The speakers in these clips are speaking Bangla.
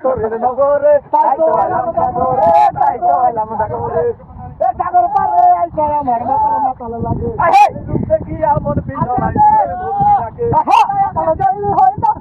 তোরের নগরে তাই তো এলাম সাগরে তাই তো এলাম সাগরে এ সাগর পারে আইসা আমার মাতাল মাতাল লাগে এই রূপ দেখিয়া মন পিছলাই থাকে কালো যাই হয় না।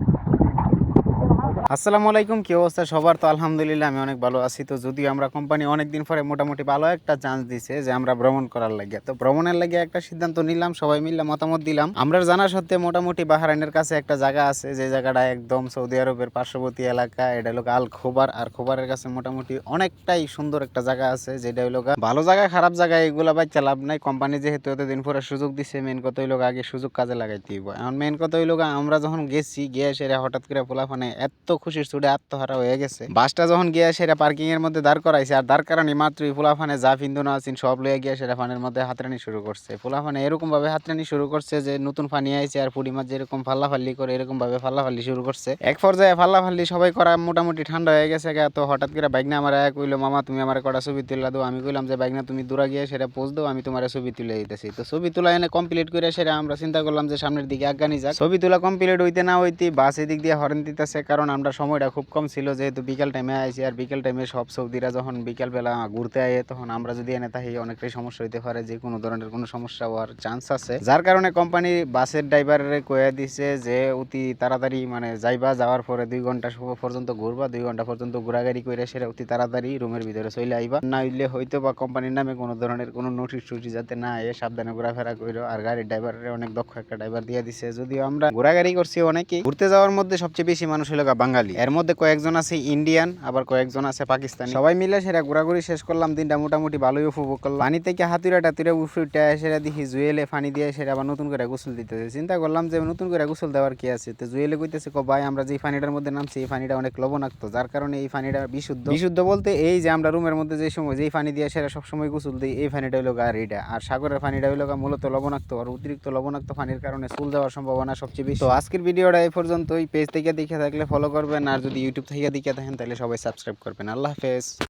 আসসালামু আলাইকুম, কি অবস্থা সবার? তো আলহামদুলিল্লাহ আমি অনেক ভালো আছি। তো যদিও আমরা কোম্পানি অনেকদিন পরে মোটামুটি ভালো একটা চান্স দিছে যে আমরা ভ্রমণ করার লাগে, তো ভ্রমণের লাগে একটা সিদ্ধান্ত নিলাম, সবাই মিলে মতামত দিলাম। আমরা জানা সত্ত্বে মোটামুটি বাহরাইনের কাছে একটা জায়গা আছে, যে জায়গাটা একদম সৌদি আরবের পার্শ্ববর্তী এলাকা। এটা হলো আল খোবার, আর খোবারের কাছে মোটামুটি অনেকটাই সুন্দর একটা জায়গা আছে, যেটা হলো ভালো জায়গা খারাপ জায়গা এগুলো বাচ্চা লাভ নাই। কোম্পানি যেহেতু এতদিন পরে সুযোগ দিচ্ছে, মেন কথা হইলো আগে সুযোগ কাজে লাগাইতে হইব। এখন মেন কথা হইলো আমরা যখন গেছি, গিয়ে সেরা হঠাৎ করে পোলাফানে এত খুশির ছুটে আত্মহারা হয়ে গেছে। বাসটা যখন গিয়া সেটা পার্কিং এর মধ্যে দাঁড় করাইছে, আর দাঁড় করানি মাত্রই পোলাফানে যা ইন্ধন আছেন সব লয়ে গিয়া সেটা ফানের মধ্যে হাতরানি শুরু করছে। পোলাফানে এরকম ভাবে হাতরানি শুরু করছে যে নতুন ফানি আইছে, আর পুরি মাছ যেরকম ফাল্লাফাল্লি করে এরকম ভাবে ফাল্লাফাল্লি শুরু করছে। এক পর্যায়ে ফাল্লাফাল্লি সবাই করা মোটামুটি ঠান্ডা হয়ে গেছে। তো হঠাৎ করে বাইকনা আমার এক কইলো, মামা তুমি আমার কটা ছবি তুলে দাও। আমি কইলাম যে বাইকনা তুমি দূরা গিয়ে সেটা পোজ দাও, আমি তোমার ছবি তুলে দিতেছি। তো ছবি তোলা এনে কমপ্লিট করে সেটা আমরা চিন্তা করলাম যে সামনের দিকে আগানি যাক। ছবি তোলা কমপ্লিট হইতে না হইতে বাস এদিক দিয়ে হরেন দিতেছে, কারণ আমরা সময়টা খুব কম ছিল, যেহেতু বিকাল টাইমে আইছি। আর বিকাল টাইমে সব সৌদিরা যখন বিকালবেলা ঘুরতে আয়ে, তখন আমরা যদি এনে থাকি অনেকটাই সমস্যা হইতে পারে, যে কোনো ধরনের কোনো সমস্যা হওয়ার চান্স আছে। যার কারণে কোম্পানি বাসের ড্রাইভারে কয়ে দিছে যে অতি তাড়াতাড়ি মানে যাইবা, যাওয়ার পরে 2 ঘন্টা পর্যন্ত ঘুরবা, 2 ঘন্টা পর্যন্ত ঘোরাঘুরি করে সেটা অতি তাড়াতাড়ি রুমের ভিতরে চলে আইবা। না হইলে হয়তো বা কোম্পানির নামে কোনো ধরনের কোনো নোটিশ টুটিস যাতে না আয়ে সাবধানে ঘোরাফেরা করো। আর গাড়ির ড্রাইভারের অনেক দক্ষ একটা ড্রাইভার দিয়ে দিছে। যদিও আমরা ঘোরাঘুরি করছি অনেকেই, ঘুরতে যাওয়ার মধ্যে সবচেয়ে বেশি মানুষ হলো বাঙালি, এর মধ্যে কয়েকজন আছে ইন্ডিয়ান, আবার কয়েকজন আছে পাকিস্তানি। সবাই মিলে সেটা ঘোরাঘুরি শেষ করলাম, দিনটা মোটামুটি ভালোই উপভোগ করলাম। পানি থেকে হাতুড়া টাতুরা উঠে সেটা দেখি জুয়েলে পানি দিয়ে সেটা আবার নতুন করে গোসল দিতেছে। চিন্তা করলাম যে নতুন করে গোসল দেওয়ার কি আছে। তো জুয়েলে কইতেছে, ভাই আমরা যে পানিটার মধ্যে নামছি এই পানিটা অনেক লবণাক্ত, যার কারণে এই পানিটা বিশুদ্ধ। বিশুদ্ধ বলতে এই যে আমরা রুমের মধ্যে যে সময় যেই পানি দিয়ে সেটা সবসময় গোসল দিই, এই পানিটা হইলো আর এইটা। আর সাগরের পানিটা হইলো মূলত লবণাক্ত, আর অতিরিক্ত লবণাক্ত পানির কারণে চুল যাওয়ার সম্ভাবনা সবচেয়ে বেশি। তো আজকের ভিডিওটা এই পর্যন্তই। পেজ থেকে দেখে থাকলে ফলো করবেন, আর যদি ইউটিউব থেকে দেখে থাকেন তাহলে সবাই সাবস্ক্রাইব করবেন। আল্লাহ হাফেজ।